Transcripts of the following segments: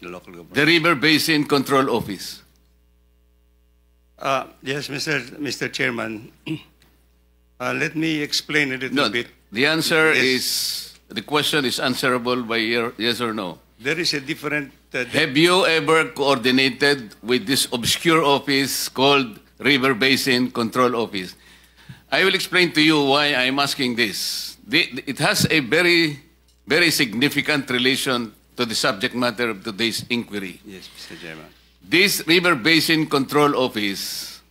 the local government. The River Basin Control Office. Yes, Mr. Chairman. Let me explain a little No, bit. the answer Yes. is, the question is answerable by yes or no. There is a different... Have you ever coordinated with this obscure office called River Basin Control Office? I will explain to you why I'm asking this. It has a very, very significant relation to the subject matter of today's inquiry. Yes, Mr. Chairman. This River Basin Control Office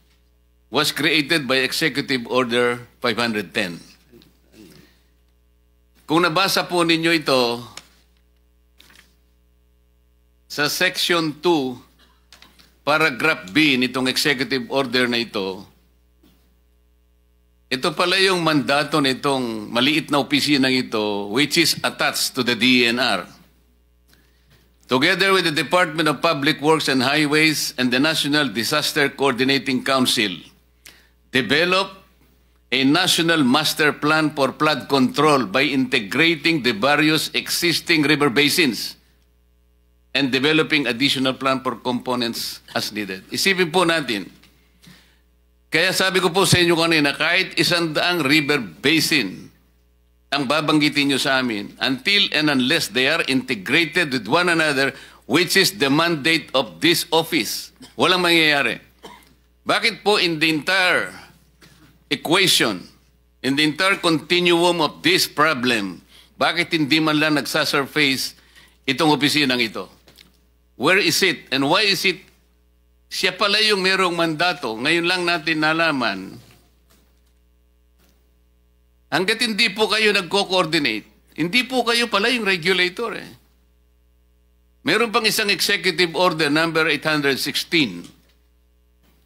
was created by Executive Order 510. Kung nabasa po ninyo ito, sa Section 2, Paragraph B nitong Executive Order na ito pala yung mandato nitong maliit na opisinang ito, which is attached to the DENR. Together with the Department of Public Works and Highways and the National Disaster Coordinating Council, develop a national master plan for flood control by integrating the various existing river basins and developing additional plan for components as needed. Isipin po natin, kaya sabi ko po sa inyo kanina, kahit 100 river basin ang babanggitin nyo sa amin, until and unless they are integrated with one another, which is the mandate of this office, walang mangyayari. Bakit po in the entire equation, in the entire continuum of this problem, bakit hindi man lang nagsasurface itong opisinang ito? Where is it? And why is it? Siya pala yung merong mandato. Ngayon lang natin nalaman. Hanggat hindi po kayo nagko-coordinate, hindi po kayo pala yung regulator. Meron pang isang Executive Order number 816.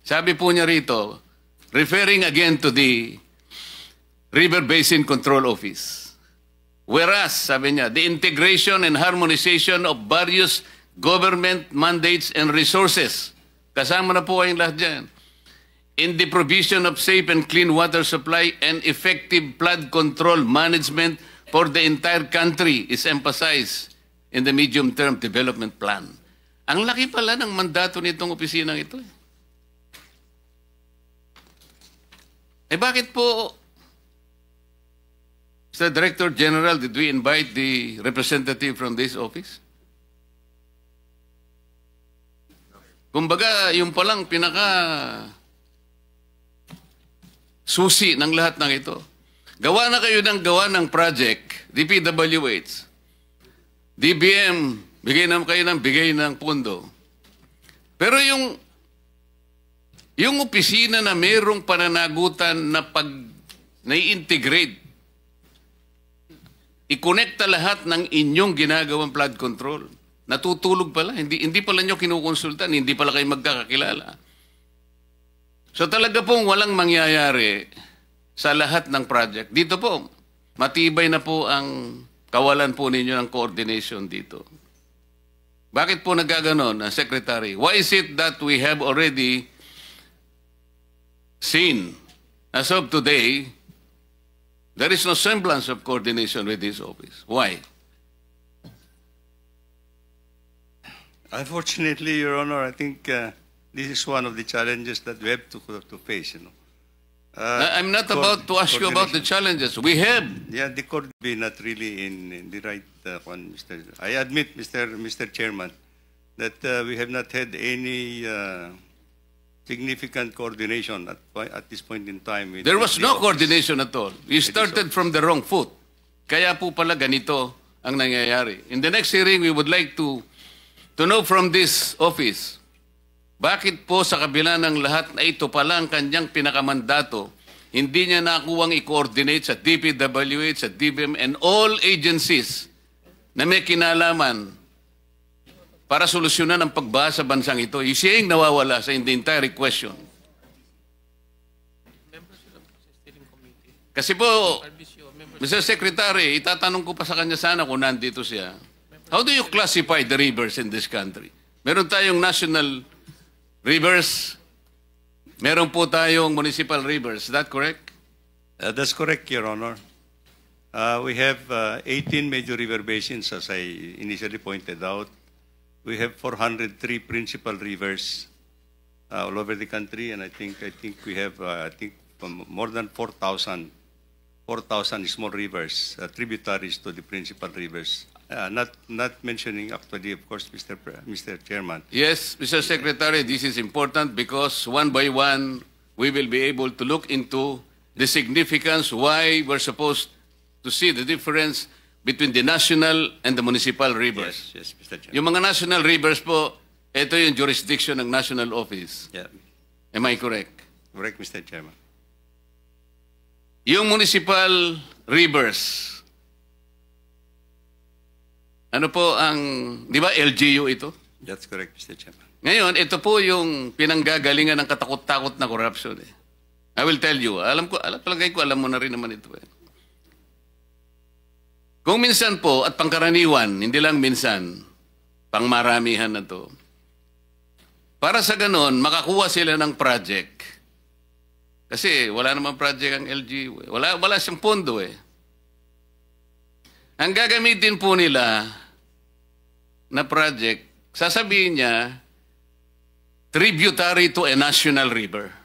Sabi po niya rito, referring again to the River Basin Control Office. Whereas, sabi niya, the integration and harmonization of various government mandates and resources. Kasama na po kayong lahat dyan. In the provision of safe and clean water supply and effective flood control management for the entire country is emphasized in the medium-term development plan. Ang laki pala ng mandato nitong opisinang ito. Bakit po, Mr. Director General, did we invite the representative from this office? Kumbaga, yung palang susi ng lahat ng ito. Gawa na kayo ng gawa ng project, DPWH. DBM, bigay ng pundo. Pero yung opisina na mayroong pananagutan na nai-integrate, i-connecta lahat ng inyong ginagawang flood control. Natutulog pala. Hindi pala nyo kinukonsultan. Hindi pala kayo magkakakilala. So talaga pong walang mangyayari sa lahat ng project. Dito po, matibay na po ang kawalan po ninyo ng coordination dito. Bakit po nagkaganon, Secretary? Why is it that we have already seen, as of today, there is no semblance of coordination with this office? Why? Unfortunately, Your Honor, I think this is one of the challenges that we have to face. I'm not about to ask you about the challenges. We have. Yeah, the court be not really in the right one, Mr. I admit, Mr. Chairman, that we have not had any significant coordination at this point in time. There was no coordination at all. You started from the wrong foot. Kaya po pala ganito ang nangyayari. In the next hearing, we would like to know from this office, bakit po sa kabila ng lahat na ito pala ang kanyang pinakamandato, hindi niya nakuwang i-coordinate sa DPWH, sa DBM, and all agencies na may kinalaman para solusyonan ang pagbaha sa bansang ito. Siya yung nawawala sa the entire question. Kasi po, Mr. Secretary, itatanong ko pa sa kanya sana kung nandito siya. How do you classify the rivers in this country? Meron tayong national rivers, meron po tayong municipal rivers. Is that correct? That's correct, Your Honor. We have 18 major river basins, as I initially pointed out. we have 403 principal rivers all over the country, and I think we have more than 4,000 small rivers, tributaries to the principal rivers. Not mentioning actually, of course, Mr. Chairman. Yes, Mr. Secretary, this is important because one by one, we will be able to look into the significance why we're supposed to see the difference between the national and the municipal rivers. Yes, Mr. Chairman. Yung mga national rivers po, ito yung jurisdiction ng national office. Yeah, Am I correct? correct, Mr. Chairman. Yung municipal rivers, ano po ang, di ba LGU ito? That's correct, Mr. Chairman. Ngayon, ito po yung pinanggagalingan ng katakot-takot na corruption. I will tell you, palagay ko alam mo na rin naman ito. Kung minsan po, at pangkaraniwan, hindi lang minsan, pangmaramihan na to, para sa ganon, makakuha sila ng project. Kasi wala namang project ang LGU. Wala siyang pondo eh. Ang gagamitin po nila na project, sasabihin niya, tributary to a national river.